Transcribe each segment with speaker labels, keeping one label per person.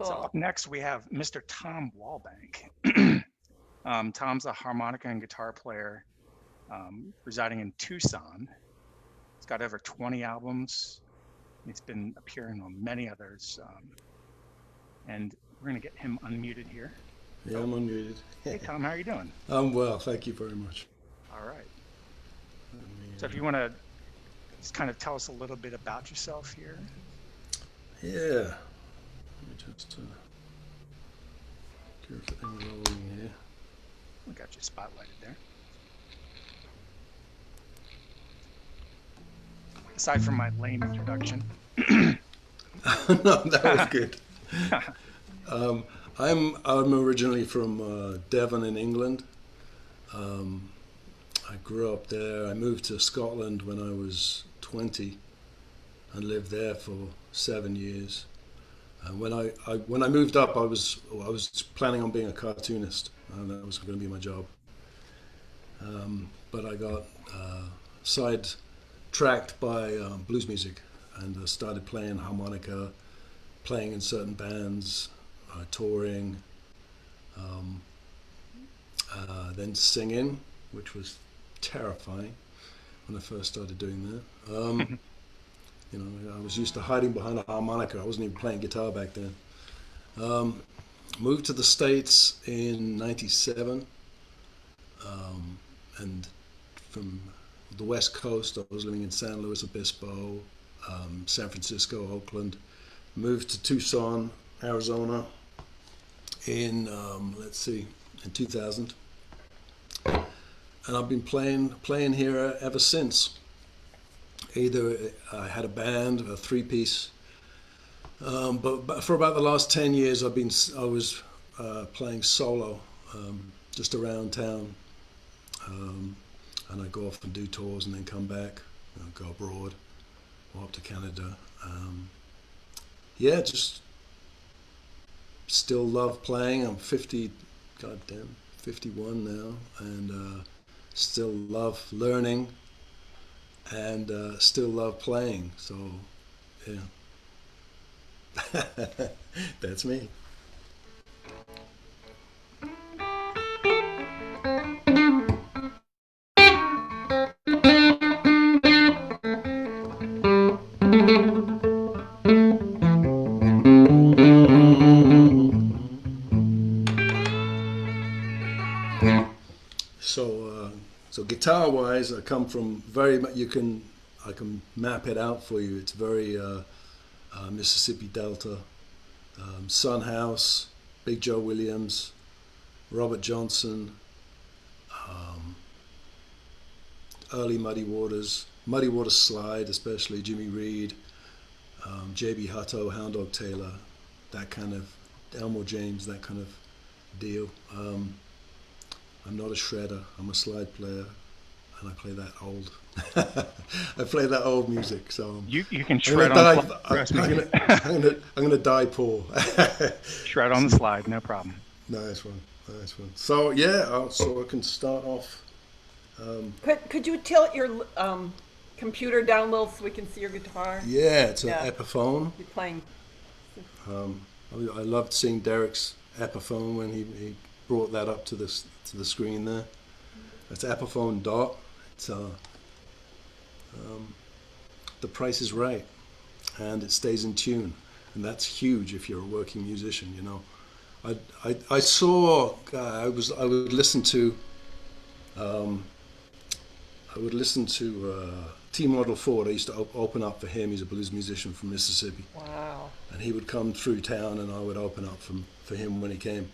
Speaker 1: So
Speaker 2: Cool.
Speaker 1: up next we have Mr. Tom Walbank. Tom's a harmonica and guitar player residing in Tucson. He's got over 20 albums. He's been appearing on many others. And we're going to get him unmuted here.
Speaker 3: Yeah,
Speaker 1: So,
Speaker 3: I'm unmuted.
Speaker 1: hey, Tom, how are you doing?
Speaker 3: I'm well, thank you very much.
Speaker 1: All right.
Speaker 3: Let
Speaker 1: So if you want to just kind of tell us a little bit about yourself here.
Speaker 3: yeah, let me just get everything rolling here.
Speaker 1: We got you spotlighted there. Aside from my lame introduction.
Speaker 3: No, that was good. I'm originally from Devon in England. I grew up there. I moved to Scotland when I was 20 and lived there for 7 years. And when I moved up, I was planning on being a cartoonist, and that was going to be my job. But I got sidetracked by blues music and started playing harmonica, playing in certain bands, touring, then singing, which was terrifying when I first started doing that. I was used to hiding behind a harmonica. I wasn't even playing guitar back then. Moved to the States in '97, and from the West Coast, I was living in San Luis Obispo, San Francisco, Oakland. Moved to Tucson, Arizona in in 2000, and I've been playing here ever since. Either I had a band, a three-piece, but for about the last 10 years, I was playing solo, just around town, and I go off and do tours and then come back, go abroad, or up to Canada. Yeah, just still love playing. I'm 50, goddamn, 51 now, and still love learning, and still love playing. So, yeah, that's me. So, so guitar-wise, I come from very. I can map it out for you. It's very Mississippi Delta, Son House, Big Joe Williams, Robert Johnson, early Muddy Waters Slide, especially Jimmy Reed, J.B. Hutto, Hound Dog Taylor, that kind of Elmore James, that kind of deal. I'm not a shredder. I'm a slide player, and I play that old. I play that old music. So
Speaker 1: You can
Speaker 3: I'm gonna
Speaker 1: shred on
Speaker 3: die.
Speaker 1: slide, trust me.
Speaker 3: I'm gonna die poor.
Speaker 1: Shred on the slide, no problem.
Speaker 3: Nice one, nice one. So yeah, so I can start off.
Speaker 2: Could you tilt your computer down a little so we can see your guitar?
Speaker 3: Yeah, it's an
Speaker 2: Yeah,
Speaker 3: Epiphone.
Speaker 2: you're playing.
Speaker 3: I loved seeing Derek's Epiphone when he brought that up to the screen there. It's Epiphone Dot. It's the price is right, and it stays in tune, and that's huge if you're a working musician. I saw I would listen to T Model Ford. I used to open up for him. He's a blues musician from Mississippi,
Speaker 2: Wow.
Speaker 3: and he would come through town, and I would open up for him when he came,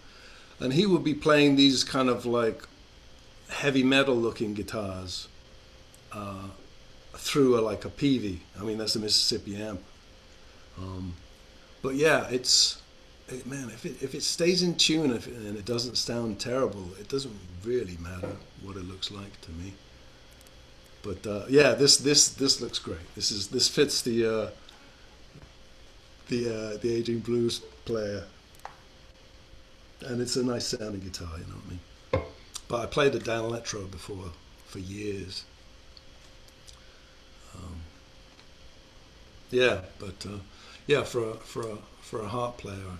Speaker 3: and he would be playing these kind of like heavy metal looking guitars through like a PV. I mean, that's a Mississippi amp. But yeah, man, if it stays in tune and it doesn't sound terrible, it doesn't really matter what it looks like to me. But yeah, this looks great. This fits the aging blues player, and it's a nice sounding guitar. You know what I mean? But I played a Dan Electro before for years. Yeah, but yeah, for a harp player,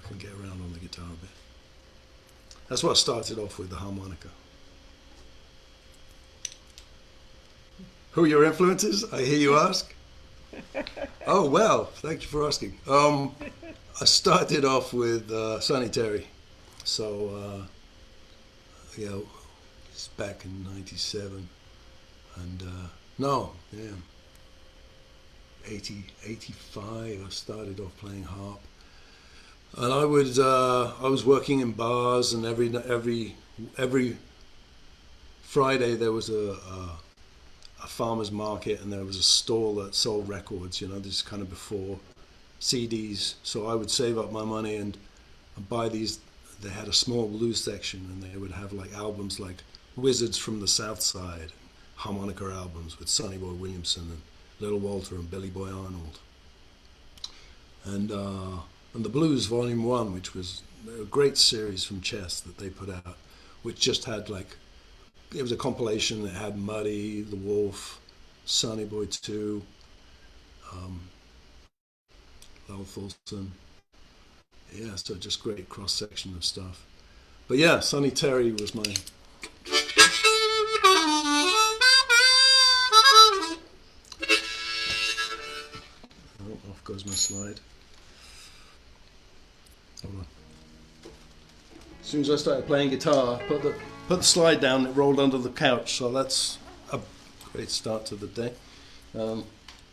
Speaker 3: I can get around on the guitar a bit. That's what I started off with, the harmonica. Who are your influences? I hear you ask. Oh, well, thank you for asking. I started off with Sonny Terry. So, it's back in '97. And, no, yeah, 85, I started off playing harp. And I was working in bars, and every Friday there was a farmer's market, and there was a stall that sold records. This is kind of before CDs. So I would save up my money and buy these. They had a small blues section, and they would have like albums like Wizards from the South Side, harmonica albums with Sonny Boy Williamson and Little Walter and Billy Boy Arnold, and the Blues Volume 1, which was a great series from Chess that they put out, which just had it was a compilation that had Muddy, The Wolf, Sonny Boy 2, Lowell Fulton. Yeah, so just great cross-section of stuff. But yeah, Sonny Terry was my... Oh, off goes my slide. Hold on. As soon as I started playing guitar, put the slide down, it rolled under the couch, so that's a great start to the day.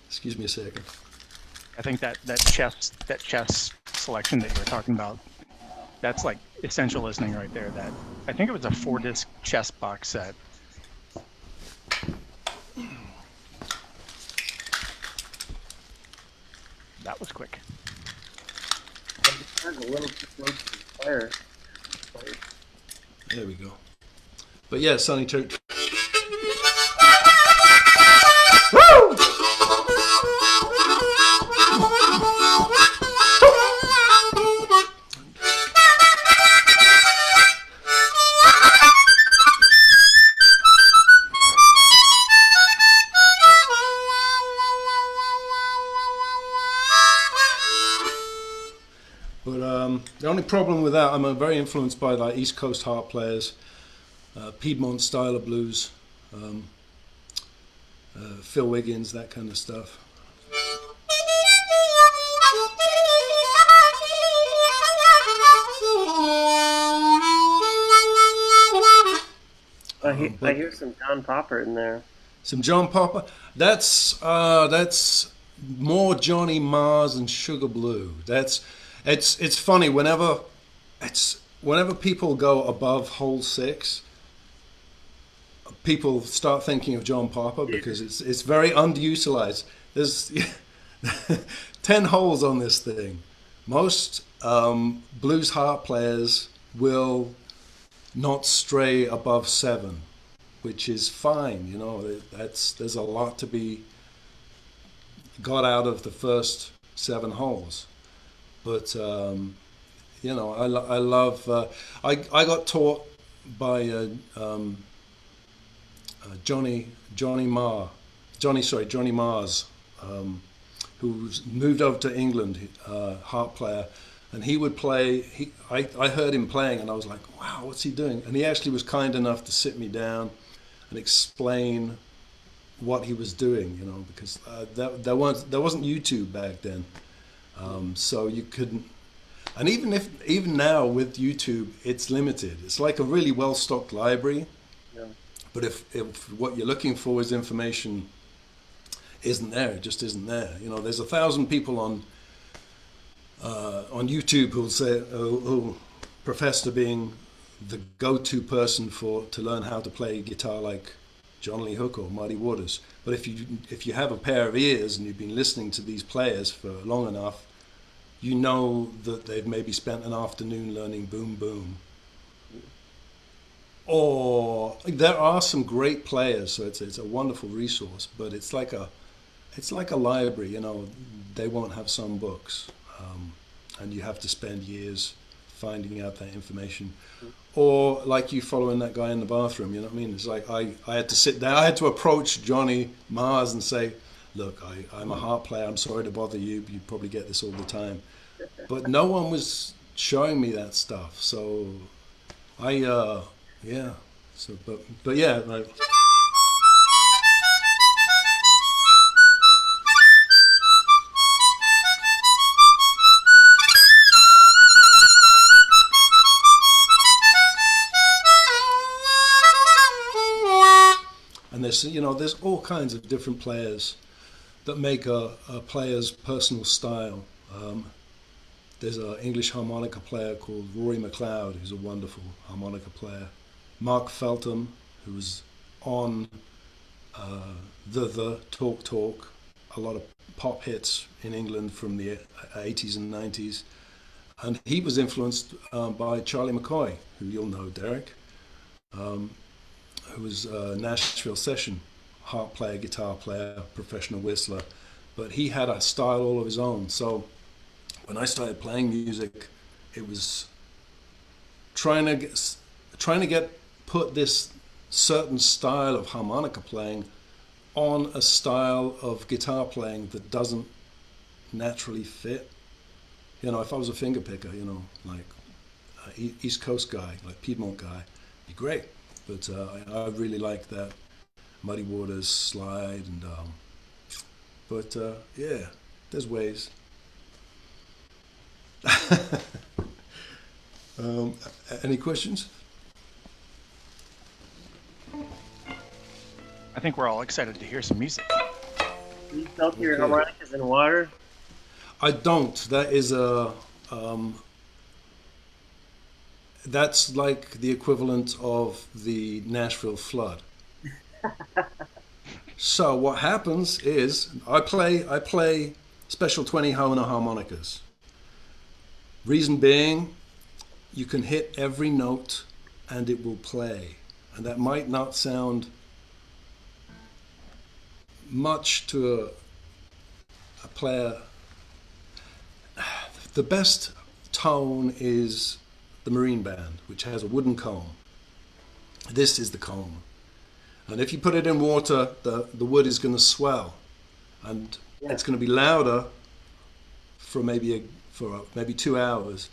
Speaker 3: Excuse me a second.
Speaker 1: I think that chess selection that you were talking about, that's like essential listening right there. That I think it was a 4-disc chess box set. That was quick.
Speaker 4: A little too close to the fire.
Speaker 3: There we go. But yeah, Sonny Terry. Woo! The only problem with that, I'm very influenced by like East Coast harp players, Piedmont style of blues, Phil Wiggins, that kind of stuff.
Speaker 4: I hear some John Popper in there.
Speaker 3: Some John Popper. That's more Johnny Marrs and Sugar Blue. It's funny whenever people go above hole 6, people start thinking of John Popper because it's very underutilized. There's 10 holes on this thing. Most blues harp players will not stray above 7, which is fine. There's a lot to be got out of the first 7 holes. But I love. I got taught by Johnny Marrs, who's moved over to England, harp player, and he would play. I heard him playing, and I was like, wow, what's he doing? And he actually was kind enough to sit me down and explain what he was doing. Because there wasn't YouTube back then. So you couldn't, and even now with YouTube, it's limited. It's like a really well-stocked library,
Speaker 4: Yeah.
Speaker 3: but if what you're looking for is information isn't there, it just isn't there. There's 1,000 people on YouTube who'll profess to being the go-to person to learn how to play guitar like John Lee Hooker or Muddy Waters. But if you have a pair of ears and you've been listening to these players for long enough, you know that they've maybe spent an afternoon learning boom boom. Or there are some great players, so it's a wonderful resource. But it's like a library. They won't have some books, and you have to spend years finding out that information. Or like you following that guy in the bathroom, you know what I mean? It's like I had to sit there, I had to approach Johnny Marrs and say, look, I'm a harp player, I'm sorry to bother you, you probably get this all the time. But no one was showing me that stuff. So yeah. So but yeah, like. And there's all kinds of different players that make a player's personal style. There's an English harmonica player called Rory McLeod, who's a wonderful harmonica player. Mark Feltham, who was on the Talk, a lot of pop hits in England from the 80s and 90s. And he was influenced by Charlie McCoy, who you'll know, Derek. Who was a Nashville session harp player, guitar player, professional whistler, but he had a style all of his own. So when I started playing music, it was trying to put this certain style of harmonica playing on a style of guitar playing that doesn't naturally fit. If I was a finger picker, like East Coast guy, like Piedmont guy, it'd be great. But I really like that Muddy Waters slide, and yeah, there's ways. Any questions?
Speaker 1: I think we're all excited to hear some music.
Speaker 4: Do you soak your harmonicas in water?
Speaker 3: I don't. That is that's like the equivalent of the Nashville flood. So what happens is I play special 20 Hohner harmonicas. Reason being, you can hit every note and it will play. And that might not sound much to a player. The best tone is the Marine Band, which has a wooden comb. This is the comb. And if you put it in water, the wood is going to swell. And it's going to be louder for maybe 2 hours.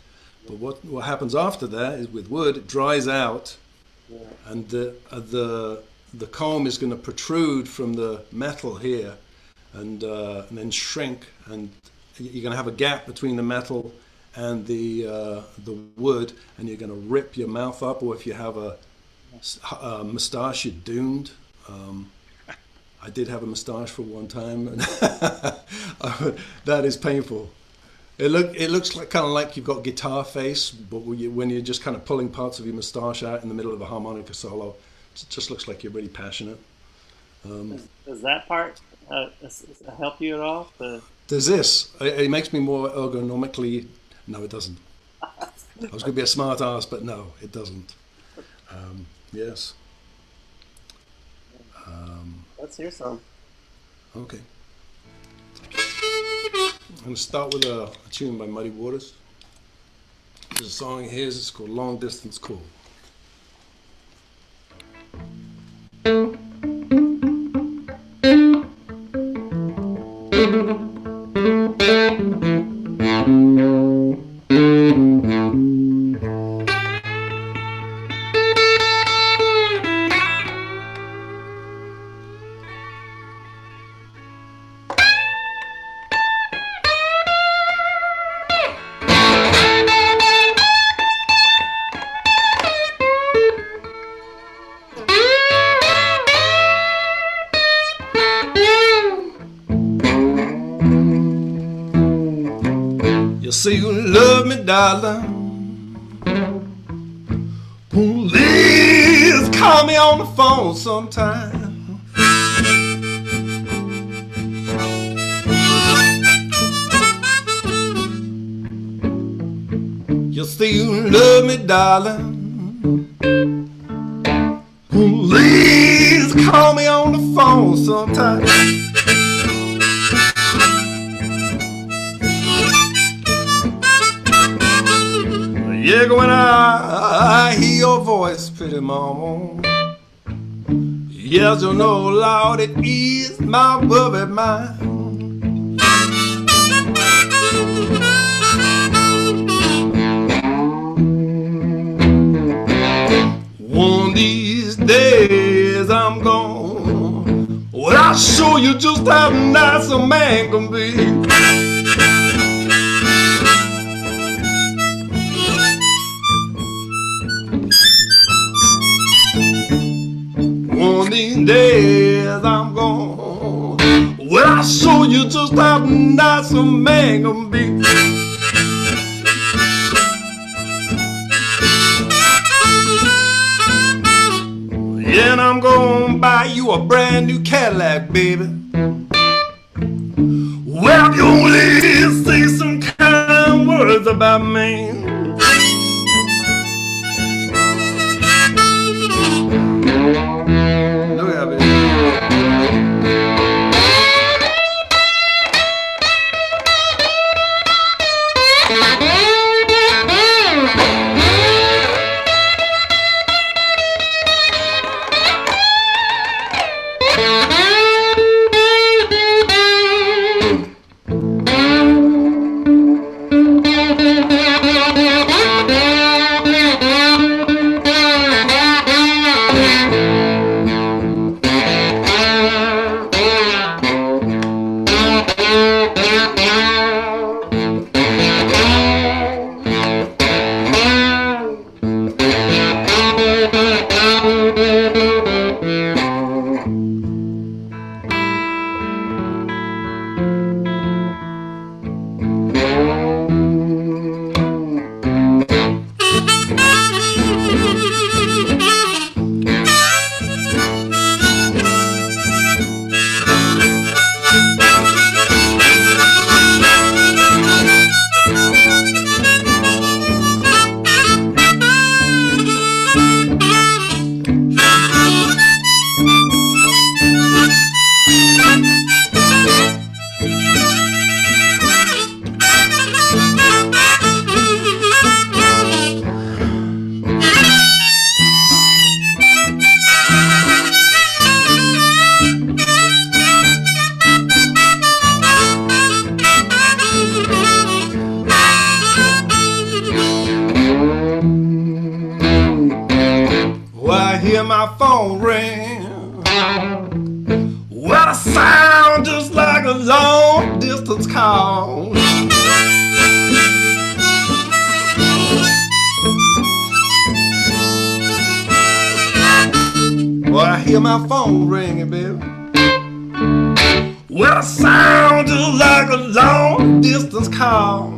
Speaker 3: But what happens after that is with wood, it dries out, and the comb is going to protrude from the metal here, and then shrink, and you're going to have a gap between the metal and the wood, and you're going to rip your mouth up, or if you have a moustache, you're doomed. I did have a moustache for one time, and that is painful. It looks like kind of like you've got guitar face, but when you're just kind of pulling parts of your moustache out in the middle of a harmonica solo, it just looks like you're really passionate.
Speaker 4: Does that part help you at all?
Speaker 3: There's this. It makes me more ergonomically. No, it doesn't. I was going to be a smart ass, but no, it doesn't. Yes.
Speaker 4: Let's hear some.
Speaker 3: Okay. I'm going to start with a tune by Muddy Waters. There's a song of his, it's called Long Distance Call. You say you love me, darling. Please call me on the phone sometime. You say you love me, darling. Please call me on the phone sometime. Yeah, when I hear your voice, pretty mama, yes, you know, Lord, it is my worried mind. I'll show you just how nice a man can be. One of these days I'm gone. Well, I'll show you just how nice a man can be. Yeah, and I'm gonna buy you a brand new Cadillac, baby. Well, you only say some kind words about me. Look at me. Hear my phone ring. Well, it sounds just like a long distance call. Well, I hear my phone ringing, baby. Well, it sounds just like a long distance call.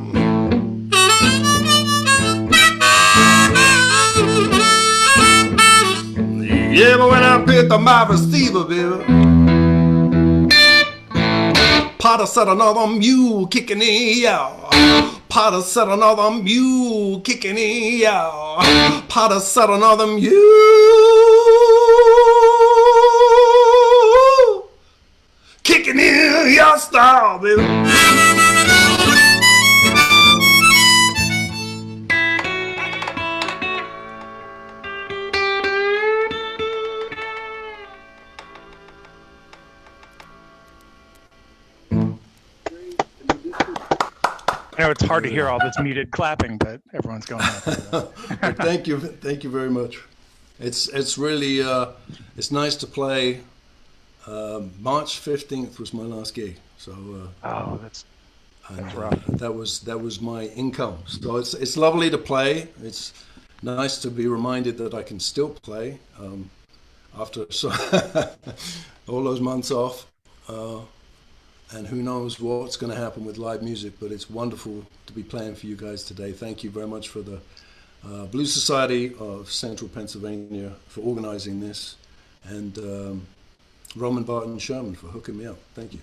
Speaker 3: Yeah, but when I picked up my receiver, baby, Potter said another mule kicking in, y'all. Potter said another mule kicking in, y'all. Potter said another mule kicking in your style, baby.
Speaker 1: I know it's hard to hear all this muted clapping, but everyone's going up.
Speaker 3: Thank you very much. It's really it's nice to play. March 15th was my last gig, so
Speaker 1: Oh, that's rough.
Speaker 3: that was my income. So it's lovely to play. It's nice to be reminded that I can still play after all those months off. And who knows what's going to happen with live music, but it's wonderful to be playing for you guys today. Thank you very much for the Blues Society of Central Pennsylvania for organizing this, and Roman Barton Sherman for hooking me up. Thank you.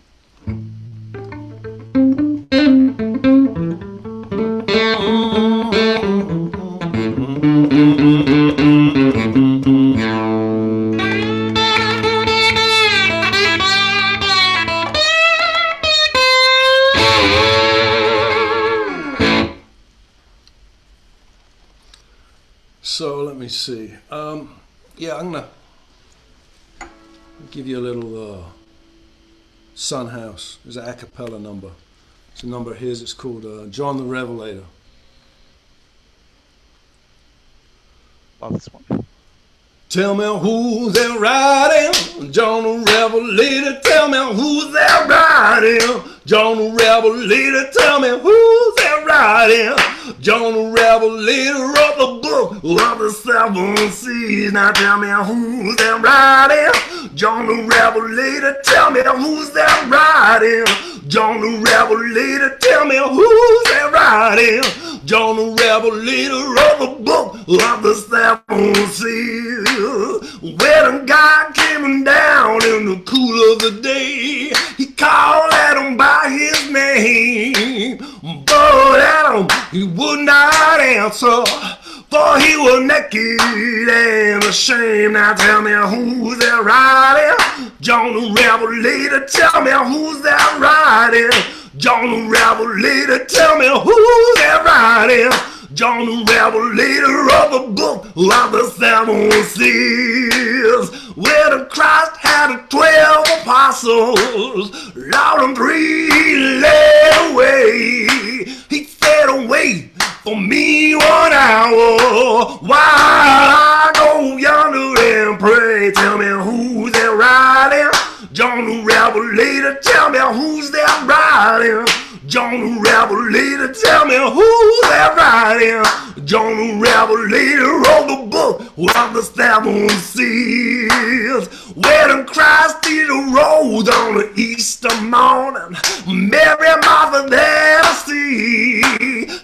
Speaker 3: So let me see. Yeah, I'm gonna give you a little Sun House. It's an a cappella number. It's a number of his. It's called John the Revelator.
Speaker 1: Love this one.
Speaker 3: Tell me who's that riding? John the Revelator. Tell me who's that riding? John the Revelator. Tell me who's that riding? John the Revelator wrote the book of the seven seas. Now tell me who's that riding? John the Revelator. Tell me who's that riding? John the Revelator. Tell me who's that riding? John the Revelator wrote the book of the seven seas. When God came down in the cool of the day, he called Adam by his name. But Adam, he would not answer, for he was naked and ashamed. Now tell me who's that riding? John the Revelator. Tell me who's that riding? John the Revelator. Tell me who's that riding? John the Revelator of the book of the seven seas. Where the Christ had 12 apostles, Lord, and 3 he led away. He said, wait for me 1 hour while I go yonder and pray. Tell me who's that riding? John the Revelator. Tell me who's that riding? John the Revelator. Tell me who's that riding? John the Revelator wrote the book of the seven seas. When Christ he rose on the Easter morning, Mary Martha there to see.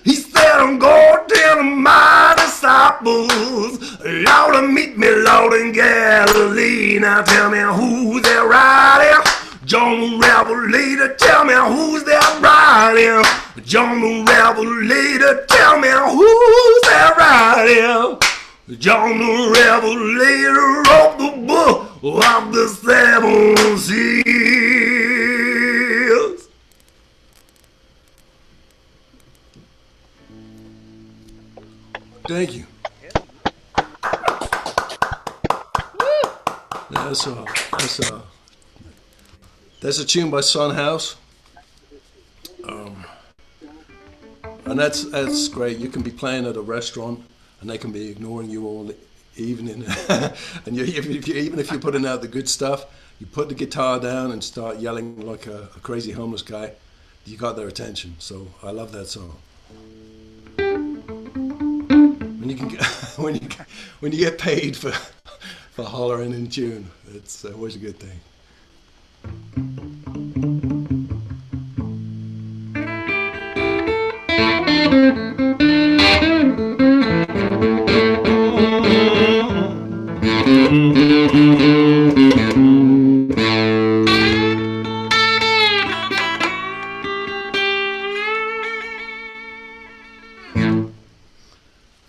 Speaker 3: He said, I'm going to tell my disciples, Lord, meet me, Lord, in Galilee. Now tell me who's that riding? John the Revelator. Tell me who's that riding? John the Revelator. Tell me who's that riding? John the Revelator wrote the book of the seven seals. Thank you. That's a tune by Son House. And that's great. You can be playing at a restaurant and they can be ignoring you all evening. And even if you're putting out the good stuff, you put the guitar down and start yelling like a crazy homeless guy, you got their attention. So I love that song. When you can get, when you get paid for hollering in tune, it's always a good thing.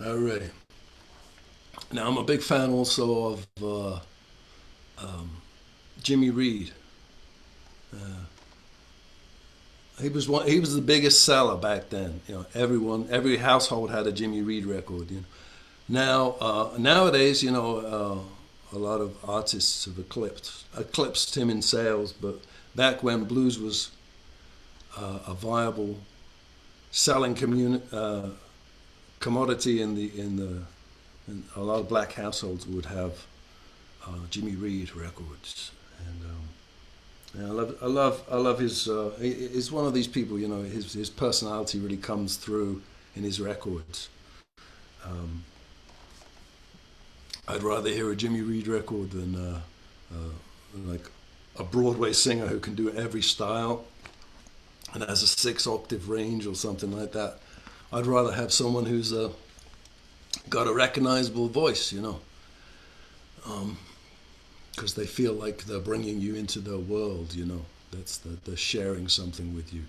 Speaker 3: All right. Now I'm a big fan also of Jimmy Reed. He was the biggest seller back then. You know, every household had a Jimmy Reed record. You know. Now nowadays, you know, a lot of artists have eclipsed him in sales. But back when blues was a viable selling commodity and a lot of black households would have Jimmy Reed records. And I love his. He's one of these people, you know. His personality really comes through in his records. I'd rather hear a Jimmy Reed record than like a Broadway singer who can do every style and has a 6-octave range or something like that. I'd rather have someone who's got a recognizable voice, you know. Because they feel like they're bringing you into their world, you know. They're sharing something with you.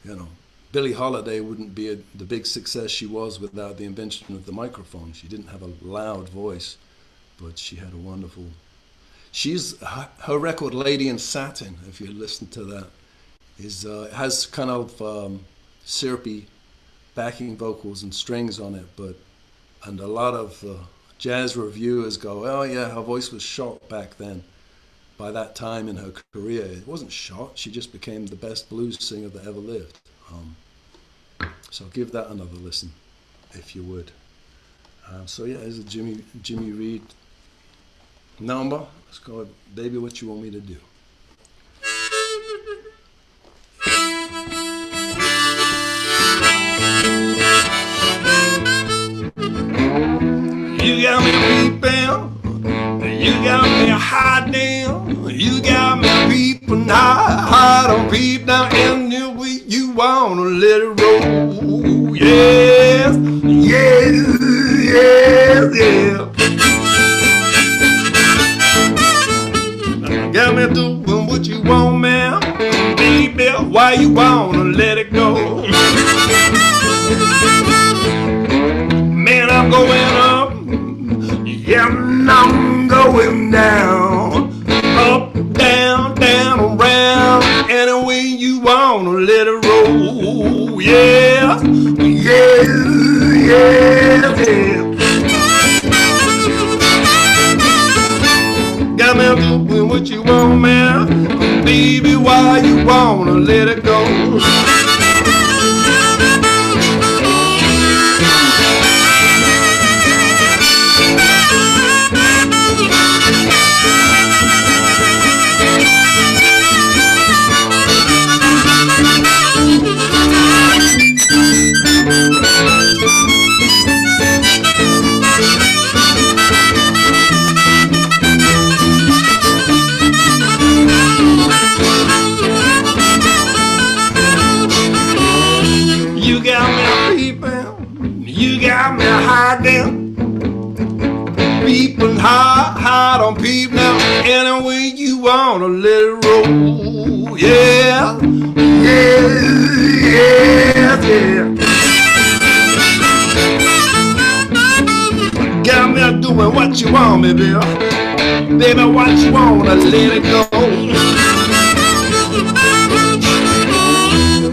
Speaker 3: You know, Billie Holiday wouldn't be the big success she was without the invention of the microphone. She didn't have a loud voice, but she had a wonderful. Her record "Lady in Satin," if you listen to that, has kind of syrupy backing vocals and strings on it, and a lot of jazz reviewers go, oh yeah, her voice was shot back then. By that time in her career, it wasn't shot. She just became the best blues singer that ever lived. So give that another listen, if you would. So yeah, there's a Jimmy Reed number. It's called Baby What You Want Me to Do. You got me peeping, you got me hiding, you got me peeping high, don't peep down in the way you wanna let it roll. Yes, yes, yes, yeah. Got me doing what you want, man. Baby, why you wanna let it go? Man, I'm going up. Yeah, I'm going down. Up, down, down, around. Any way you wanna let it roll. Yeah, yeah, yeah, yeah. Got me doing what you want, man. Baby, why you wanna let it go? You got me peeping, you got me hiding, peeping high, don't peep now. Any way you wanna let it roll. Yeah, yeah, yeah, yeah. Got me doing what you want me, baby. Baby, what you wanna let it go.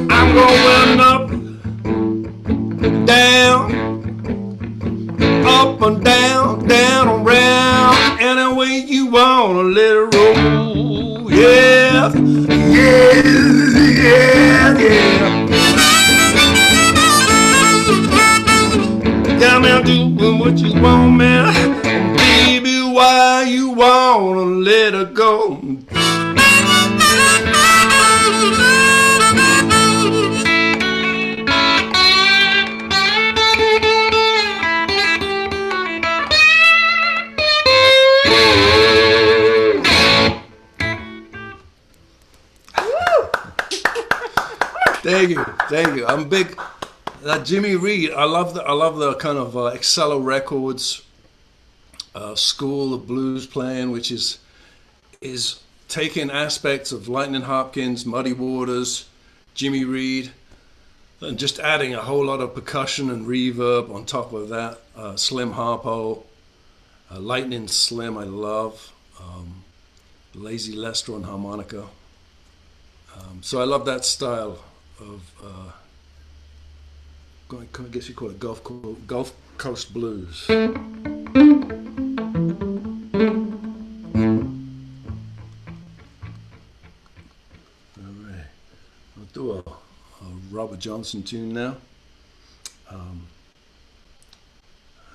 Speaker 3: I'm going up, down, up and down, down and round. Any way you wanna let it roll. Yeah, yeah, yeah, yeah. Got me doing what you want, man. Baby, why you wanna let it go? Thank you, thank you. I'm big. Jimmy Reed. I love the kind of Excello Records school of blues playing, which is taking aspects of Lightning Hopkins, Muddy Waters, Jimmy Reed, and just adding a whole lot of percussion and reverb on top of that. Slim Harpo, Lightning Slim, I love. Lazy Lester on harmonica. So I love that style of, I guess you call it Gulf Coast blues. All right, I'll do a Robert Johnson tune now.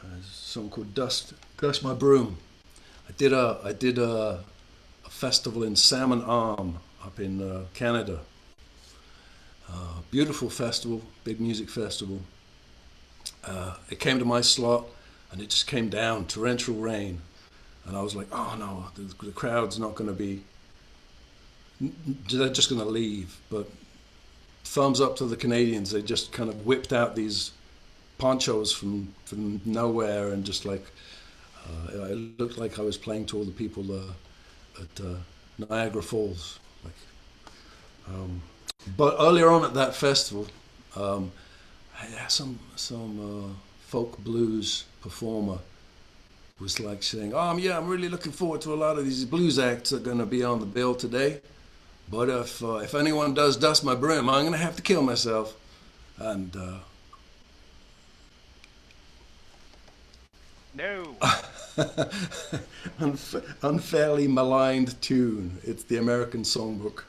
Speaker 3: There's a song called Dust My Broom. I did a festival in Salmon Arm up in Canada. Beautiful festival, big music festival. It came to my slot and it just came down, torrential rain. And I was like, oh no, the crowd's not going to be, they're just going to leave. But thumbs up to the Canadians. They just kind of whipped out these ponchos from nowhere and just like, it looked like I was playing to all the people at Niagara Falls. But earlier on at that festival, I had some folk blues performer was like saying, "Oh yeah, I'm really looking forward to a lot of these blues acts that are going to be on the bill today. But if anyone does Dust My Broom, I'm going to have to kill myself." And
Speaker 1: No.
Speaker 3: unfairly maligned tune. It's the American Songbook.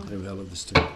Speaker 3: Maybe I love this tune.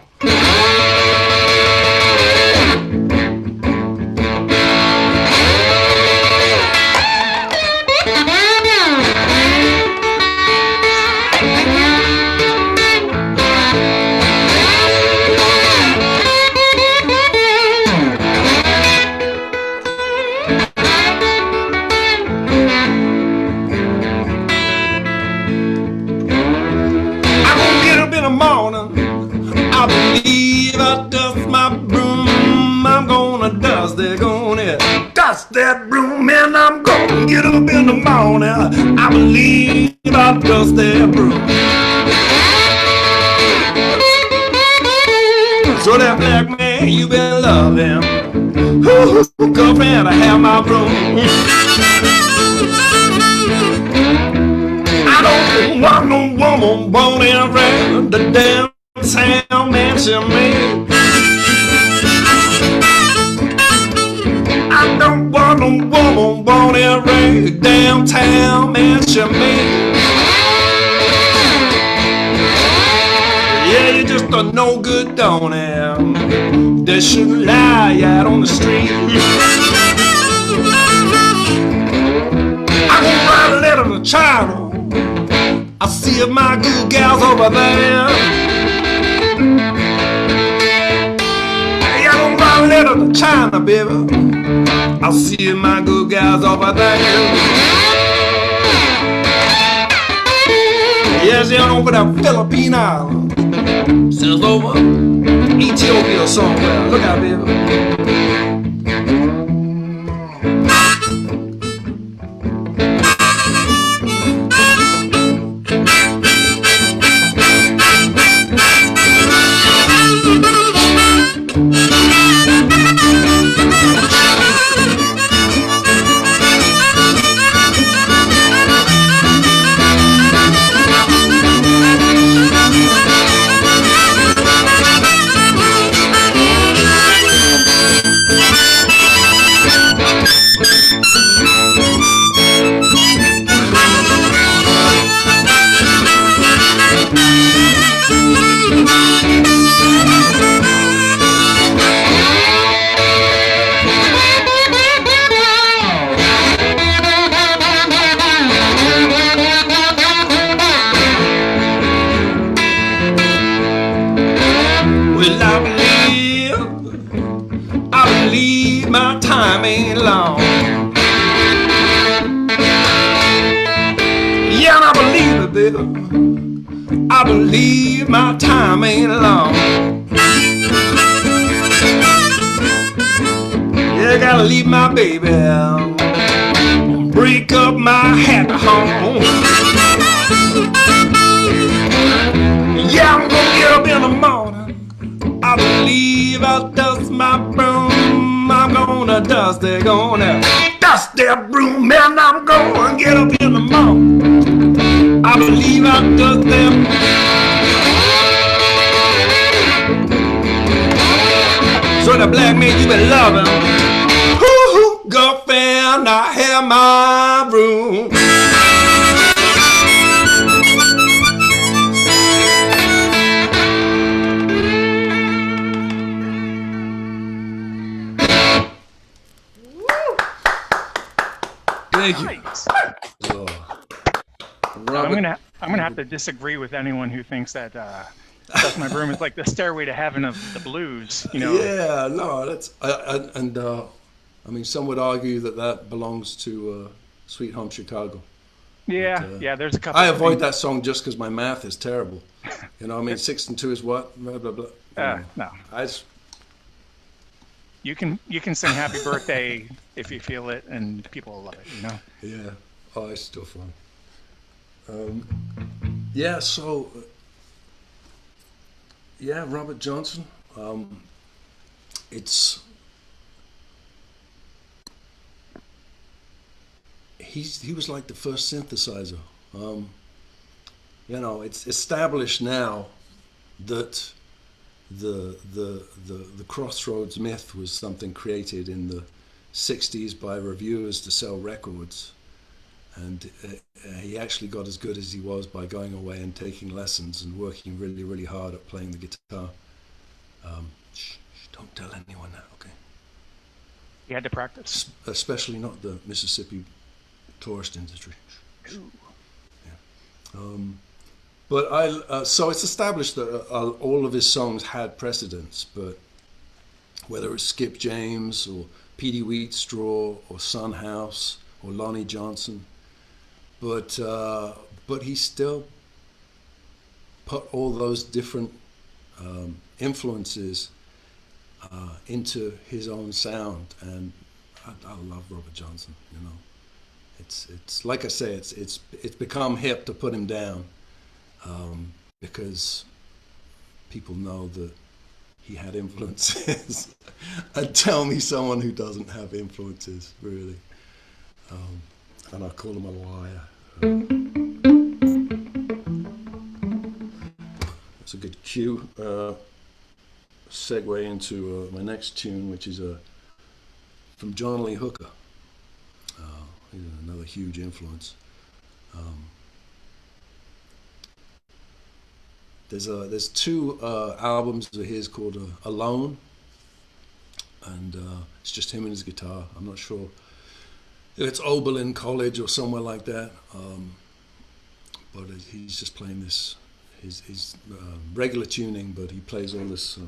Speaker 3: dusty gonna dust that broom, and I'm gonna get up in the morning. I believe I'll dust that broom. So that black man you been loving, ooh, girlfriend, I have my broom. I don't want no woman born and raised the downtown mansion man. I don't want no woman born and raised downtown mansion man. Yeah, you're just a no good donor that shouldn't lie out on the street. I won't write a letter to China. I see if my good gal's over there. Hey, I won't write a letter to China, baby. I'll see if my good gal's over there. Yes, yeah, over that Philippine island. Sails over Ethiopia somewhere. Look out, baby. My time ain't long. Yeah, and I believe it, baby. I believe my time ain't long. Yeah, I gotta leave my baby, break up my happy home. Yeah, I'm gonna get up in the morning. I believe I'll dust my broom. I'm gonna dust it, gonna dust that broom, and I'm gonna get up in the morning. I believe I'll dust them. So the black man you been loving, ooh, girlfriend, I have my broom. Thank you.
Speaker 1: Nice.
Speaker 3: Oh.
Speaker 1: I'm gonna have to disagree with anyone who thinks that "Dust My Broom" is like the stairway to heaven of the blues. You know.
Speaker 3: Yeah, no, that's I mean, some would argue that that belongs to Sweet Home Chicago.
Speaker 1: Yeah,
Speaker 3: But,
Speaker 1: yeah. There's a couple.
Speaker 3: I avoid that song just because my math is terrible. You know, I mean, 6 and 2 is what? Blah blah blah.
Speaker 1: No.
Speaker 3: I just,
Speaker 1: You can sing "Happy Birthday" if you feel it, and people will love it. You know.
Speaker 3: yeah. Oh, it's still fun. Yeah. So. Yeah, Robert Johnson. He was like the first synthesizer. You know, it's established now that the Crossroads myth was something created in the 60s by reviewers to sell records, and he actually got as good as he was by going away and taking lessons and working really, really hard at playing the guitar. Don't tell anyone that, okay?
Speaker 1: You had to practice.
Speaker 3: Especially not the Mississippi tourist industry. Yeah. But so it's established that all of his songs had precedence, but whether it was Skip James or Petey Wheatstraw or Son House or Lonnie Johnson, but he still put all those different influences into his own sound. And I love Robert Johnson. You know, it's like I say, it's become hip to put him down, because people know that he had influences. And tell me someone who doesn't have influences, really. And I call him a liar. That's a good cue. Segue into my next tune, which is from John Lee Hooker. He's another huge influence. There's two albums of his called Alone, and it's just him and his guitar. I'm not sure if it's Oberlin College or somewhere like that, but he's just playing this, his regular tuning, but he plays all this.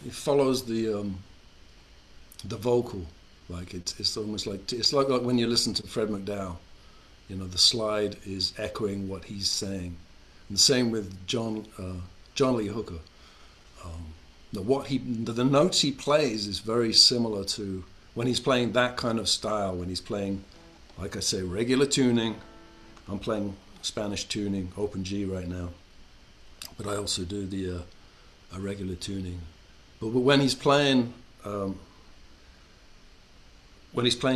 Speaker 3: He follows the vocal, like it's almost like it's like when you listen to Fred McDowell, you know, the slide is echoing what he's saying, and the same with John Lee Hooker. The notes he plays is very similar to when he's playing that kind of style. When he's playing, like I say, regular tuning. I'm playing Spanish tuning, open G right now, but I also do the a regular tuning. But when he's playing a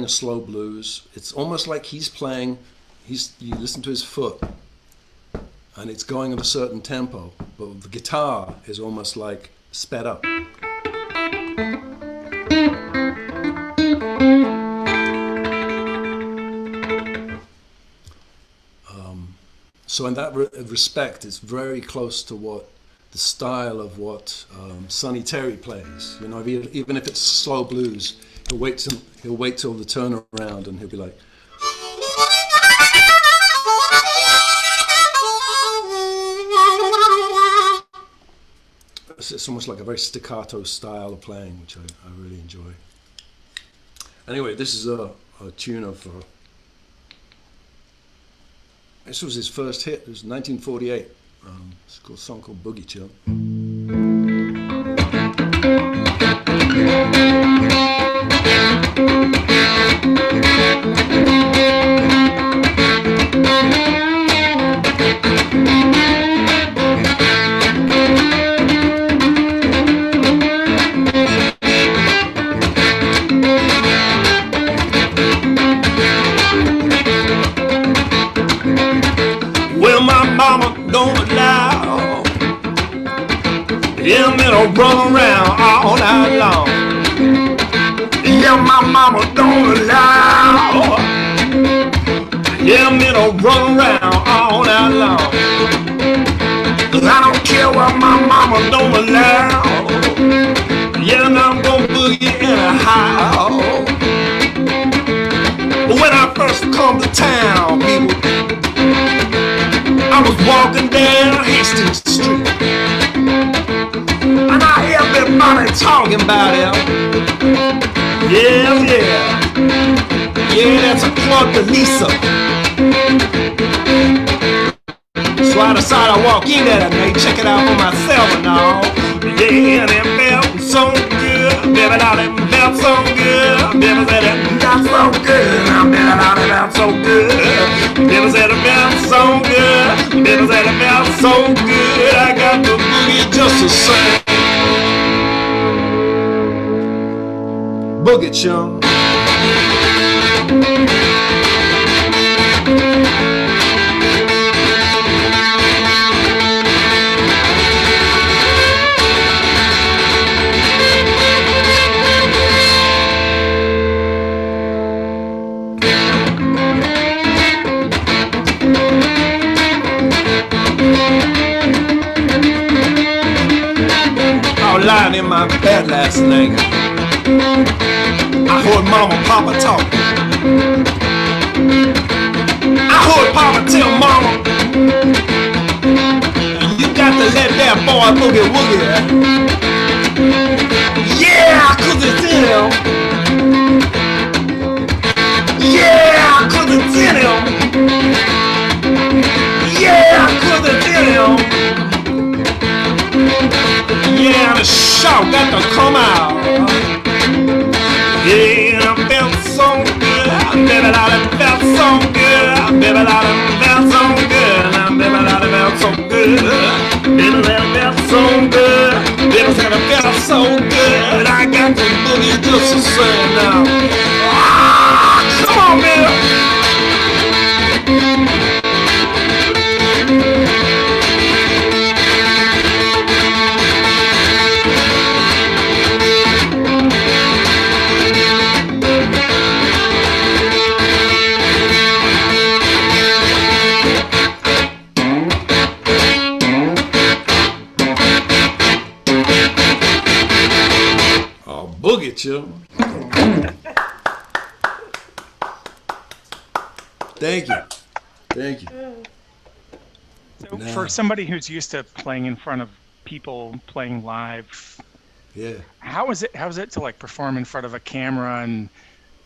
Speaker 3: slow blues, it's almost like he's playing. You listen to his foot, and it's going at a certain tempo, but the guitar is almost like sped up. So in that respect, it's very close to what the style of what Sonny Terry plays. You know, even if it's slow blues, he'll wait till the turnaround, and he'll be like. It's almost like a very staccato style of playing, which I really enjoy. Anyway, this is a tune of. This was his first hit. It was 1948. It's called a song called Boogie Chill.
Speaker 5: Well, my mama don't allow him to run around all night long. Yeah, my mama don't allow him to run around all night long. I don't care what my mama don't allow. Yeah, and I'm gonna boogie anyhow. When I first come to town, people, I was walking down Hastings Street, and I hear everybody talking about it. Yeah, that's a Club de Lisa. So I decided to walk in that night, check it out for myself and all. Yeah, and it felt so good. Baby, now it felt so good. Baby said it felt so good. Baby, now it felt so good. Baby said it felt so good. Baby said it felt so good. I got the boogie just the same. Boogie chum. Lying in my bed last night, I heard Mama and Papa talk. I heard Papa tell Mama, you got to let that boy boogie woogie. Yeah, 'cause it's him. y'all got to come out. Yeah, I felt so good. Baby, I felt so good. Baby, I felt so good. Baby, I felt so good. Baby, I felt so good. Baby, I felt so good. I got to boogie just the same now. Ah, come on, baby.
Speaker 3: Boogie, chill. Thank you. Thank you.
Speaker 1: So
Speaker 3: Nah.
Speaker 1: for somebody who's used to playing in front of people, playing live,
Speaker 3: Yeah.
Speaker 1: how is it to like perform in front of a camera and,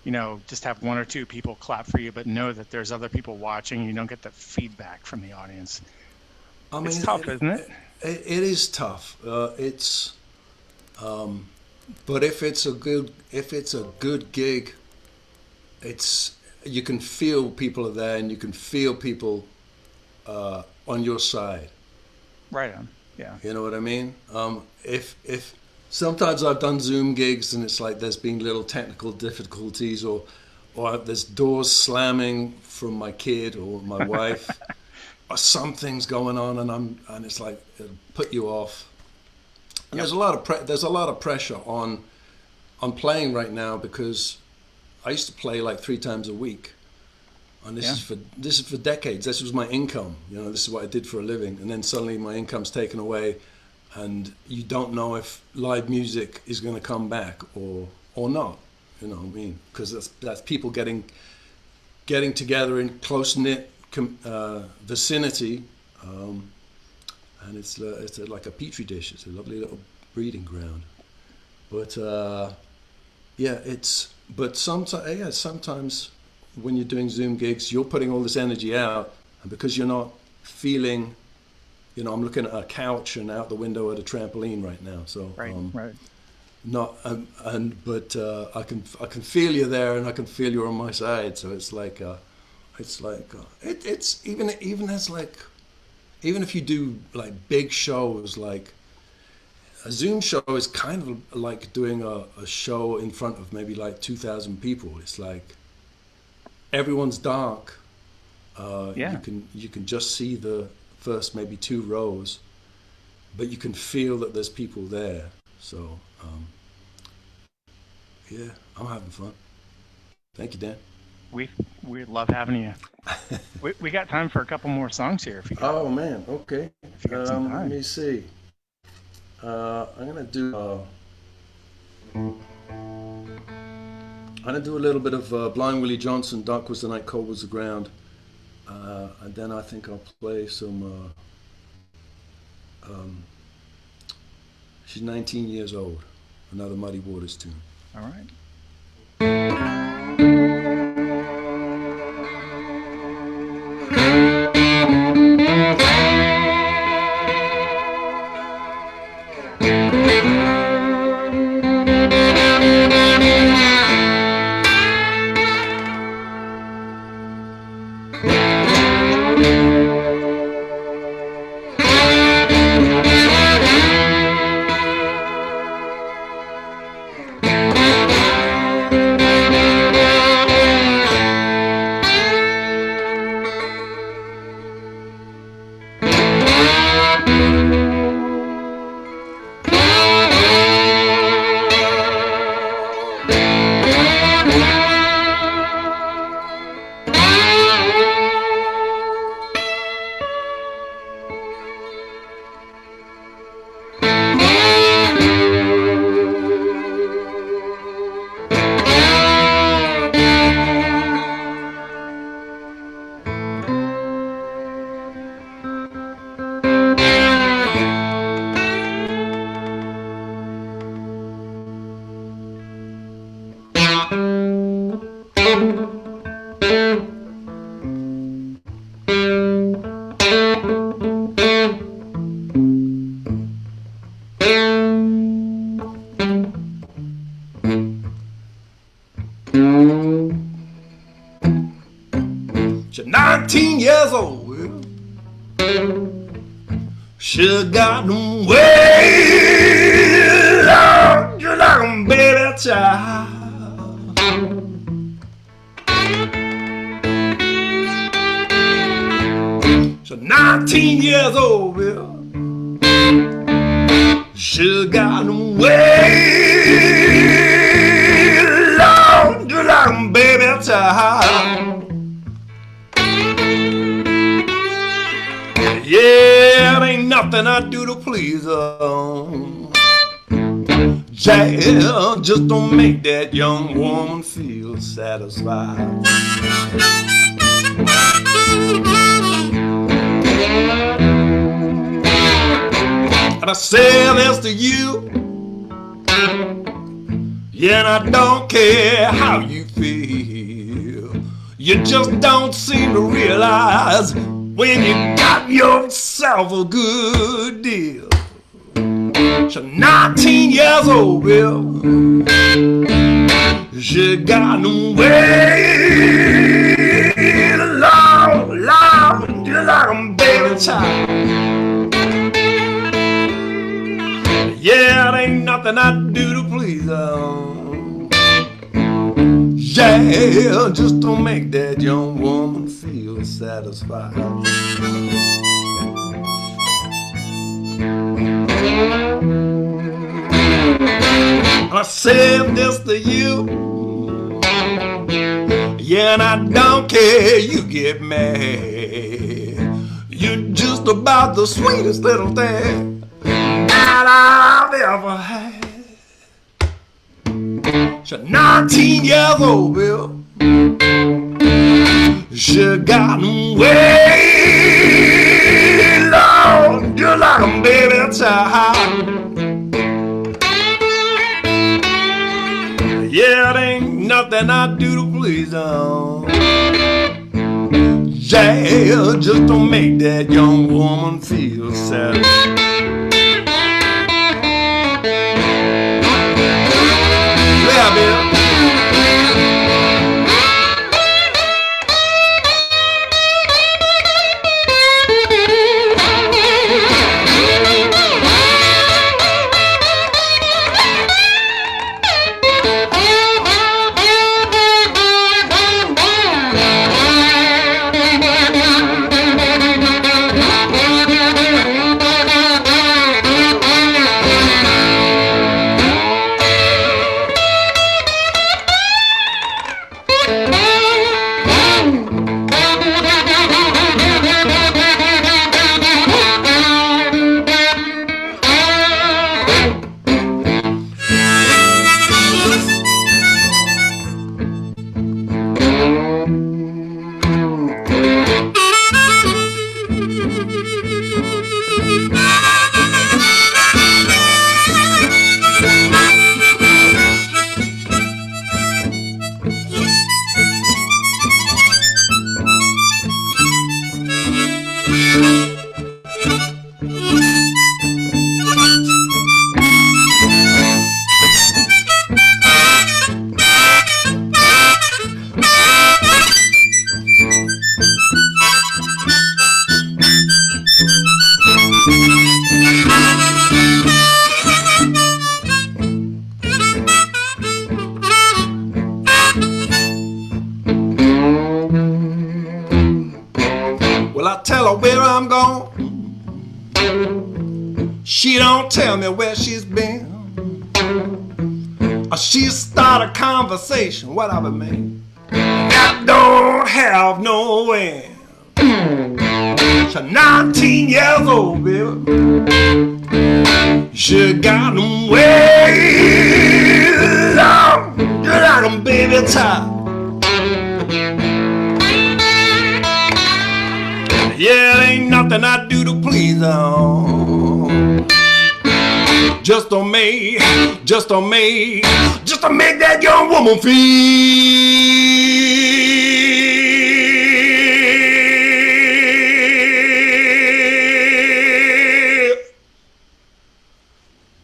Speaker 1: you know, just have one or two people clap for you, but know that there's other people watching, you don't get the feedback from the audience?
Speaker 3: I mean,
Speaker 1: It's tough, isn't it?
Speaker 3: It is tough. But if it's a good gig, you can feel people are there and you can feel people on your side.
Speaker 1: Right on. Yeah.
Speaker 3: You know what I mean? If sometimes I've done Zoom gigs and it's like there's been little technical difficulties or there's doors slamming from my kid or my wife or something's going on and it's like it'll put you off. And
Speaker 1: Yep.
Speaker 3: there's a lot of pressure on playing right now because I used to play like 3 times a week, and this is for decades. This was my income. You know, this is what I did for a living, and then suddenly my income's taken away, and you don't know if live music is going to come back or not. You know what I mean? Because that's people getting together in close knit vicinity. And it's like a petri dish. It's a lovely little breeding ground. But sometimes when you're doing Zoom gigs, you're putting all this energy out, and because you're not feeling, you know, I'm looking at a couch and out the window at a trampoline right now. So
Speaker 1: Right. Right.
Speaker 3: not but I can feel you there, and I can feel you're on my side. So it's like it's even as like. Even if you do like big shows, like a Zoom show is kind of like doing a show in front of maybe like 2,000 people. It's like everyone's dark.
Speaker 1: Yeah.
Speaker 3: You can just see the first maybe 2 rows, but you can feel that there's people there. So yeah, I'm having fun. Thank you, Dan.
Speaker 1: We love having you. We got time for a couple more songs here. If you got,
Speaker 3: Oh man, okay.
Speaker 1: if you got some
Speaker 3: Let
Speaker 1: time.
Speaker 3: me see. I'm gonna do a little bit of Blind Willie Johnson, Dark Was the Night, Cold Was the Ground, and then I think I'll play some. She's 19 years old. Another Muddy Waters tune.
Speaker 1: All right.
Speaker 5: She's 19 years old. Well, she got them way out, you like 'em, baby child. She's 19 years old, well, she got them way out, you like 'em, baby child. Yeah, it ain't nothing I do to please her. Yeah, just don't make that young woman feel satisfied. And I say this to you, yeah, and I don't care how you feel. You just don't seem to realize when you got yourself a good deal. She's 19 years old, Bill. She got no way long, long, just like a baby child. Yeah, it ain't nothing I do to please her. Yeah, just don't make that young woman feel satisfied. I said this to you, yeah, and I don't care you get mad. You're just about the sweetest little thing that I've ever had. She's 19 years old, Bill. She got way long, just like a baby child. Yeah, it ain't nothing I do to please her. Yeah, just don't make that young woman feel sad. Yeah, Bill. Well, I tell her where I'm going. She don't tell me where she's been. Or she start a conversation, whatever, man. That don't have no end. She's 19 years old, Bill. She got them way long, just like a baby child. Yeah, it ain't nothing I do to please her. Just to make that young woman feel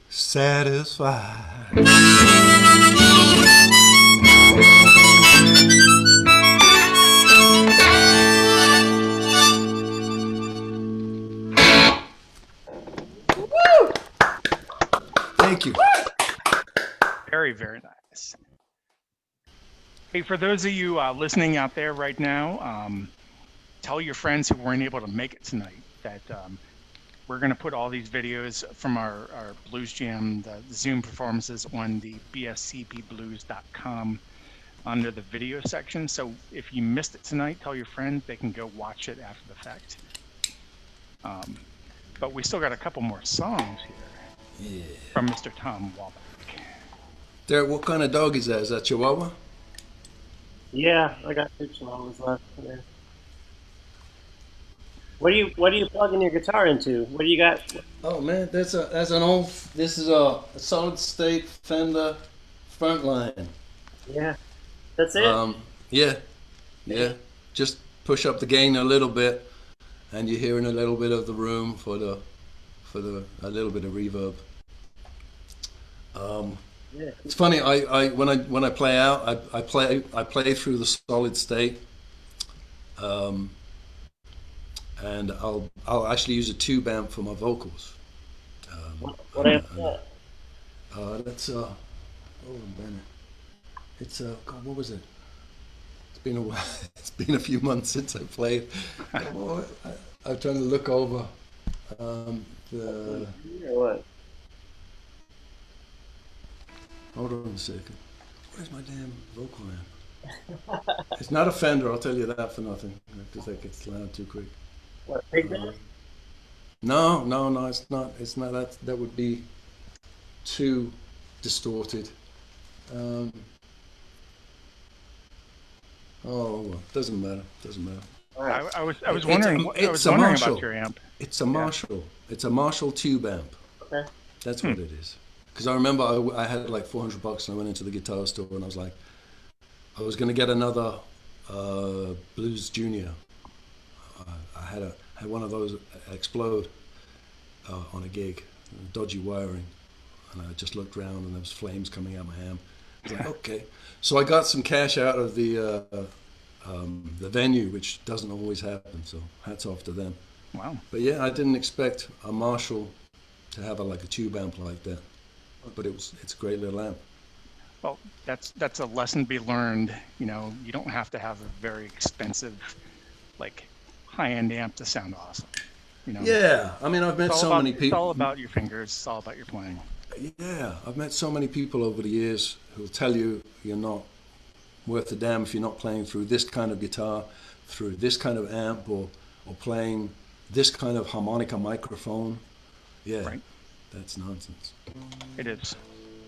Speaker 5: satisfied.
Speaker 1: Very, very nice. Hey, for those of you listening out there right now, tell your friends who weren't able to make it tonight that we're going to put all these videos from our Blues Jam, the Zoom performances on the bscpblues.com under the video section. So if you missed it tonight, tell your friends they can go watch it after the fact. But we still got a couple more songs here from Mr. Tom Walbank.
Speaker 3: Derek, what kind of dog is that? Is that Chihuahua?
Speaker 4: Yeah, I got 2 chihuahuas left there. What are you plugging your guitar into? What do you got?
Speaker 3: Oh man, this is a solid state Fender Frontline.
Speaker 4: Yeah, that's it.
Speaker 3: Yeah. Just push up the gain a little bit, and you're hearing a little bit of the room for a little bit of reverb.
Speaker 4: Yeah.
Speaker 3: It's funny. When I play out, I play through the solid state, and I'll actually use a tube amp for my vocals.
Speaker 4: What amp is that?
Speaker 3: That's it's God, what was it? It's been a while. It's been a few months since I played. I'm trying to look over the.
Speaker 4: Or what?
Speaker 3: Hold on a second. Where's my damn vocal amp? It's not a Fender, I'll tell you that for nothing. Because that gets loud too quick.
Speaker 4: What, Big Band?
Speaker 3: No, it's not. It's not that. That would be too distorted. Oh, well, doesn't matter.
Speaker 1: I was wondering about your amp.
Speaker 3: It's a Marshall. It's a Marshall tube amp.
Speaker 4: Okay.
Speaker 3: That's what it is. Because I remember I had like $400 and I went into the guitar store and I was like, I was going to get another Blues Junior. I had one of those explode on a gig, dodgy wiring, and I just looked around and there was flames coming out my amp. I was like, okay. So I got some cash out of the venue, which doesn't always happen. So hats off to them.
Speaker 1: Wow.
Speaker 3: But yeah, I didn't expect a Marshall to have like a tube amp like that. But it's a great little amp.
Speaker 1: Well, that's a lesson to be learned. You know, you don't have to have a very expensive, like, high-end amp to sound awesome. You know.
Speaker 3: Yeah, I mean, I've met so many people.
Speaker 1: It's all about your fingers. It's all about your playing.
Speaker 3: Yeah, I've met so many people over the years who'll tell you you're not worth a damn if you're not playing through this kind of guitar, through this kind of amp, or playing this kind of harmonica microphone. Yeah. Right. That's nonsense.
Speaker 1: It is.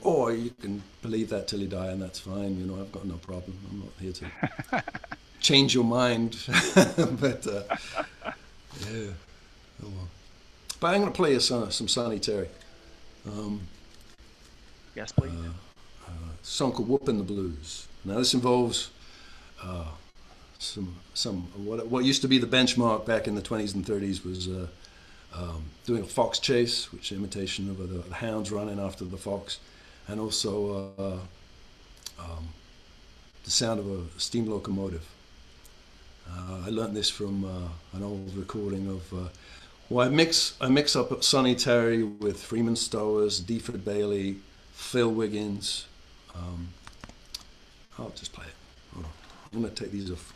Speaker 3: Or you can believe that till you die, and that's fine. You know, I've got no problem. I'm not here to change your mind. But yeah. Oh well. But I'm going to play you some Sonny Terry.
Speaker 1: Yes, please.
Speaker 3: A song called "Whoopin' the Blues." Now this involves some what used to be the benchmark back in the 20s and 30s was. Doing a fox chase, which is imitation of the hounds running after the fox, and also the sound of a steam locomotive. I learned this from an old recording of. I mix up Sonny Terry with Freeman Stowers, Deford Bailey, Phil Wiggins. I'll just play it. Hold on. I'm going to take these off.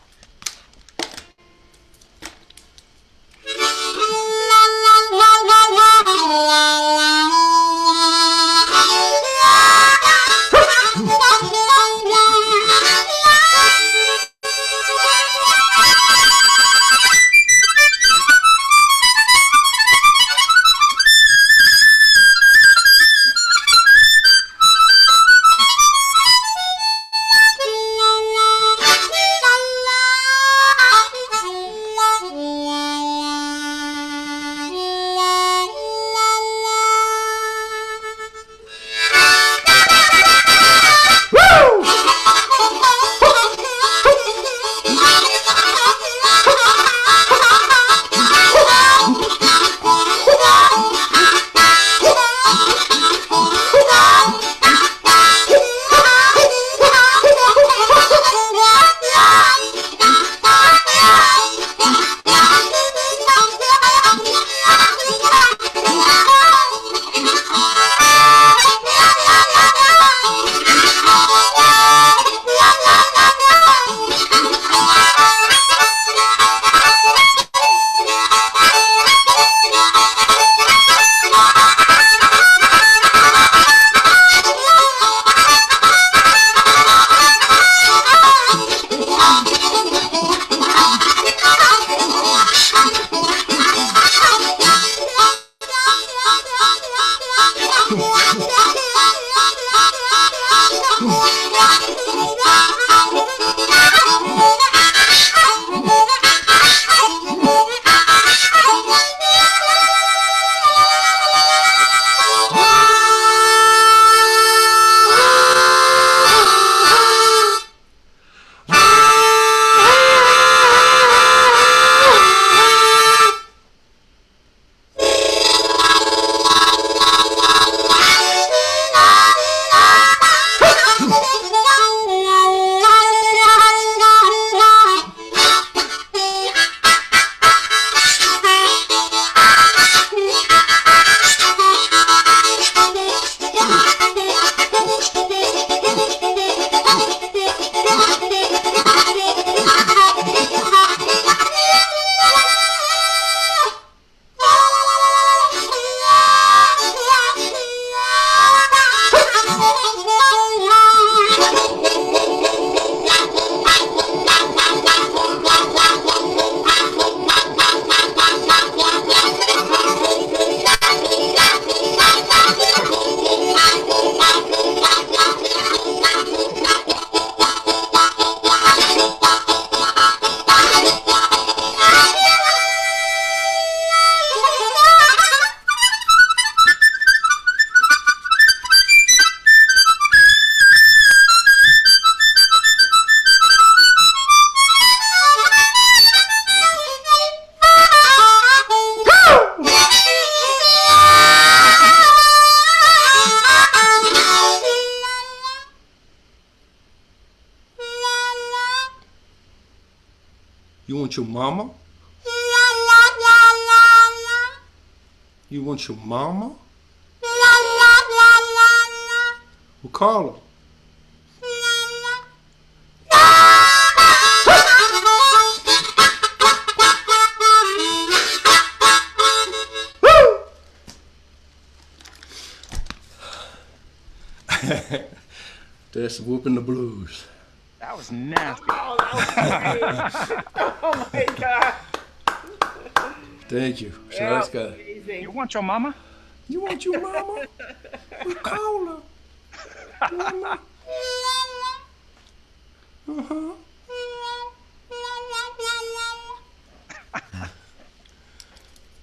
Speaker 3: You want your mama? You want your mama? Well, call her. That's whooping the blues.
Speaker 1: That was nasty.
Speaker 2: Oh, that was great. Oh my God.
Speaker 3: Thank you. So
Speaker 2: That
Speaker 3: that's
Speaker 2: was
Speaker 3: got.
Speaker 2: amazing.
Speaker 1: You want your mama?
Speaker 3: You want your mama? We call her. Mama. Uh-huh.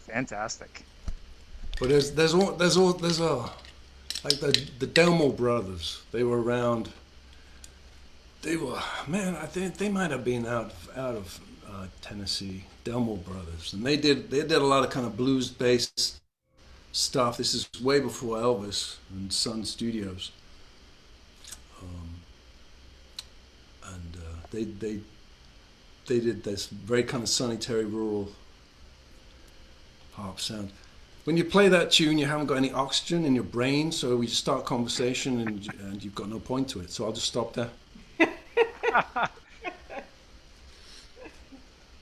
Speaker 1: Fantastic.
Speaker 3: But there's like the Delmo brothers. They were around. They were, man. I think they might have been out of Tennessee. Delmo brothers, and they did a lot of kind of blues based stuff. This is way before Elvis and Sun Studios. They did this very kind of Sonny Terry rural harp sound. When you play that tune, you haven't got any oxygen in your brain, so we just start a conversation and you've got no point to it. So I'll just stop there.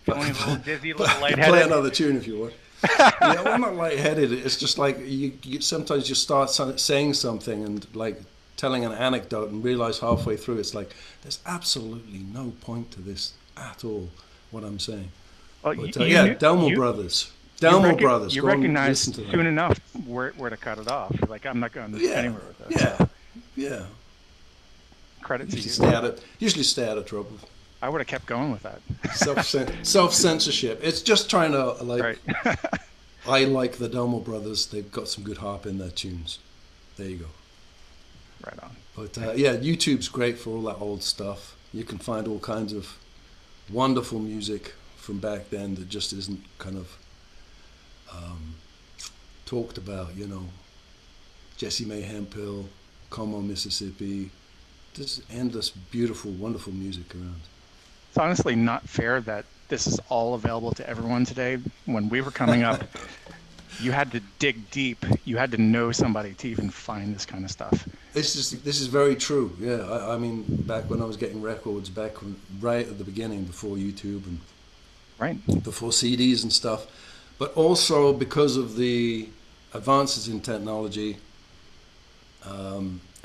Speaker 1: Feeling a little dizzy, a little
Speaker 3: Play
Speaker 1: lightheaded.
Speaker 3: another tune if you want. Yeah, well, I'm not lightheaded. It's just like you sometimes you start saying something and like telling an anecdote and realize halfway through it's like there's absolutely no point to this at all. What I'm saying.
Speaker 1: Well,
Speaker 3: But,
Speaker 1: Delmo
Speaker 3: Brothers. Delmo Brothers.
Speaker 1: You
Speaker 3: Go and
Speaker 1: recognize
Speaker 3: listen to them.
Speaker 1: soon enough where to cut it off. You're like, I'm not going
Speaker 3: Yeah,
Speaker 1: anywhere with that.
Speaker 3: yeah,
Speaker 1: So
Speaker 3: yeah.
Speaker 1: credit to you.
Speaker 3: Usually stay out of trouble.
Speaker 1: I would have kept going with that.
Speaker 3: Self-censorship. It's just trying to like.
Speaker 1: Right.
Speaker 3: I like the Delmo Brothers. They've got some good harp in their tunes. There you go.
Speaker 1: Right on.
Speaker 3: But yeah, YouTube's great for all that old stuff. You can find all kinds of wonderful music from back then that just isn't kind of talked about. You know, Jesse May Hemphill, Como, Mississippi. There's endless, beautiful, wonderful music around.
Speaker 1: It's honestly not fair that this is all available to everyone today. When we were coming up, you had to dig deep. You had to know somebody to even find this kind of stuff.
Speaker 3: This is very true. Yeah, I mean, back when I was getting records, right at the beginning, before YouTube and
Speaker 1: Right.
Speaker 3: before CDs and stuff, but also because of the advances in technology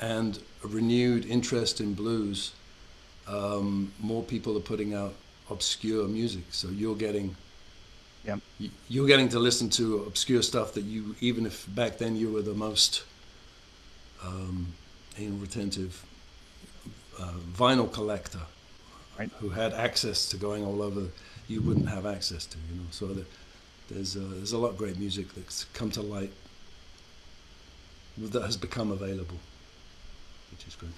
Speaker 3: and a renewed interest in blues, more people are putting out obscure music. So you're getting to listen to obscure stuff that you, even if back then you were the most retentive vinyl collector,
Speaker 1: Right.
Speaker 3: who had access to going all over, you wouldn't have access to. You know, so there's a lot of great music that's come to light that has become available, which is great.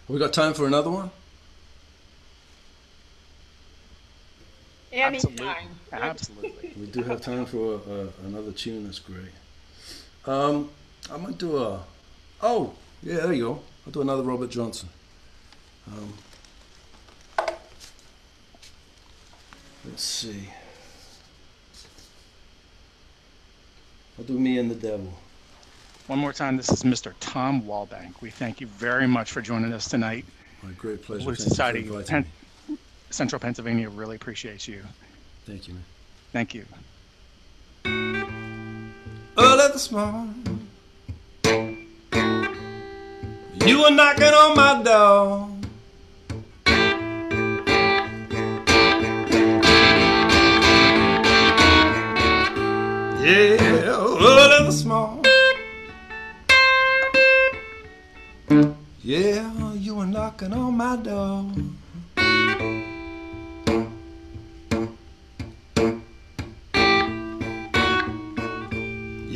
Speaker 3: We got time for another one?
Speaker 2: Anytime.
Speaker 1: Absolutely.
Speaker 3: We do have time for another tune. That's great. I might do oh, yeah, there you go. I'll do another Robert Johnson. Let's see. I'll do Me and the Devil.
Speaker 1: One more time, this is Mr. Tom Walbank. We thank you very much for joining us tonight.
Speaker 3: My great pleasure.
Speaker 1: Blue
Speaker 3: Thank you for
Speaker 1: Society,
Speaker 3: inviting me.
Speaker 1: Central Pennsylvania really appreciates you.
Speaker 3: Thank you, man.
Speaker 1: Thank you.
Speaker 5: Early this morning, you were knocking on my door. Yeah, early this morning. Yeah, you were knocking on my door.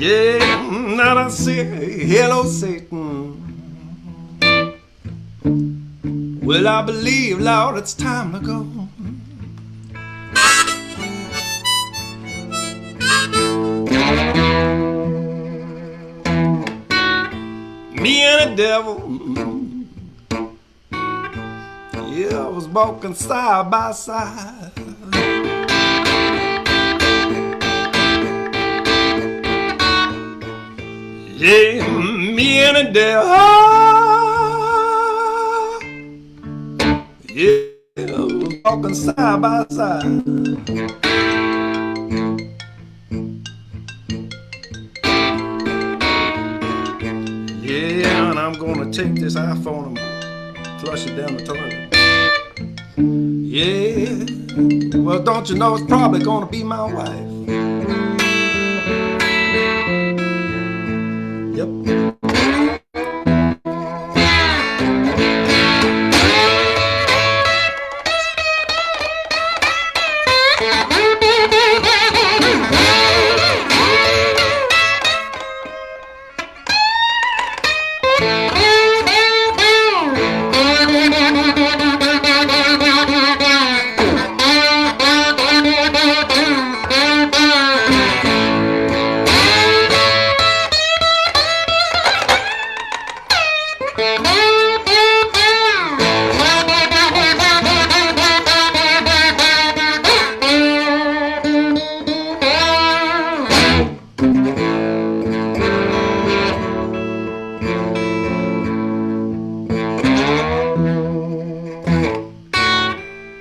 Speaker 5: Yeah, now I say hello, Satan. Well, I believe, Lord, it's time to go. Me and the devil, yeah, I was walking side by side. Yeah, me and the devil, yeah, I was walking side by side. Yeah, and I'm gonna take this iPhone and flush it down the toilet. Yeah, well, don't you know it's probably gonna be my wife? Yep.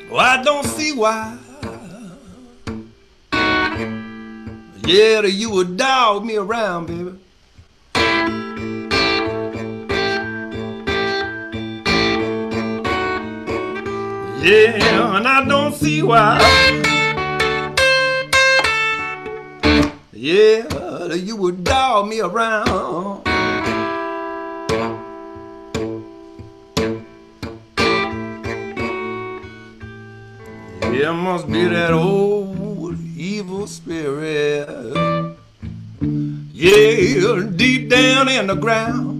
Speaker 5: Well, I don't see why. Yeah, that you would dog me around, baby. Yeah, and I don't see why. Yeah, that you would dog me around. Yeah, must be that old evil spirit. Yeah, deep down in the ground.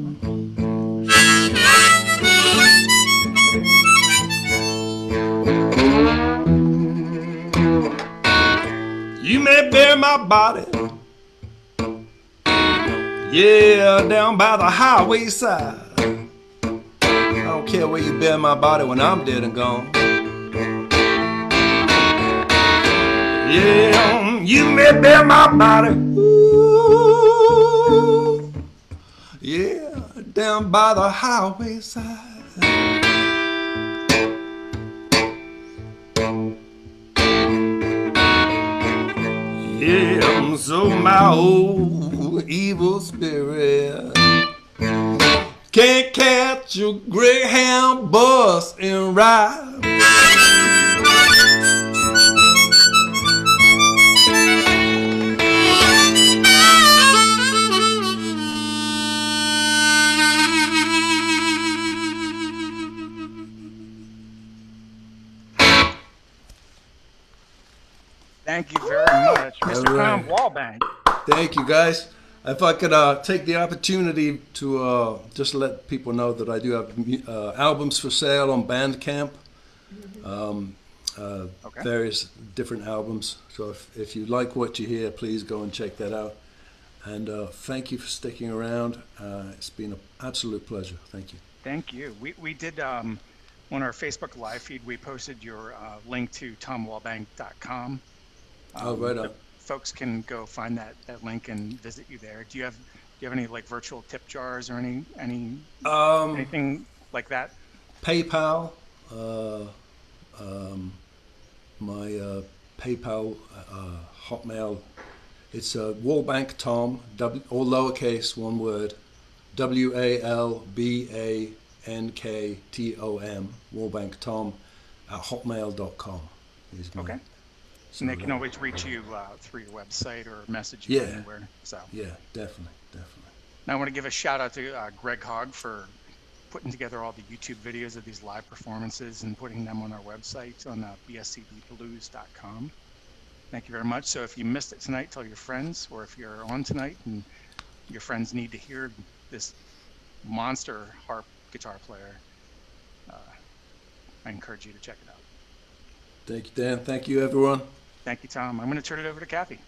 Speaker 5: You may bury my body, yeah, down by the highway side. I don't care where you bury my body when I'm dead and gone. Yeah, you may bury my body, ooh, yeah, down by the highway side. Yeah, so my old evil spirit can't catch a Greyhound bus and ride.
Speaker 1: Thank you very much, Mr.
Speaker 3: All right.
Speaker 1: Tom Walbank.
Speaker 3: Thank you, guys. If I could take the opportunity to just let people know that I do have albums for sale on Bandcamp,
Speaker 1: Okay.
Speaker 3: various different albums. So if you like what you hear, please go and check that out. And thank you for sticking around. It's been an absolute pleasure. Thank you.
Speaker 1: Thank you. We did on our Facebook live feed, we posted your link to tomwalbank.com.
Speaker 3: Right on.
Speaker 1: so folks can go find that link and visit you there. Do you have any like virtual tip jars or anything like that?
Speaker 3: PayPal, my PayPal, Hotmail. It's Walbank Tom, all lowercase, one word, WALBANKTOM, Walbank Tom at hotmail.com. Is my,
Speaker 1: Okay.
Speaker 3: so
Speaker 1: And they can always reach you through your website or message you
Speaker 3: Yeah.
Speaker 1: anywhere. So
Speaker 3: Yeah, definitely.
Speaker 1: now I want to give a shout out to Greg Hogg for putting together all the YouTube videos of these live performances and putting them on our website on bscbblues.com. Thank you very much. So if you missed it tonight, tell your friends, or if you're on tonight and your friends need to hear this monster harp guitar player, I encourage you to check it out.
Speaker 3: Thank you, Dan. Thank you, everyone.
Speaker 1: Thank you, Tom. I'm going to turn it over to Kathy.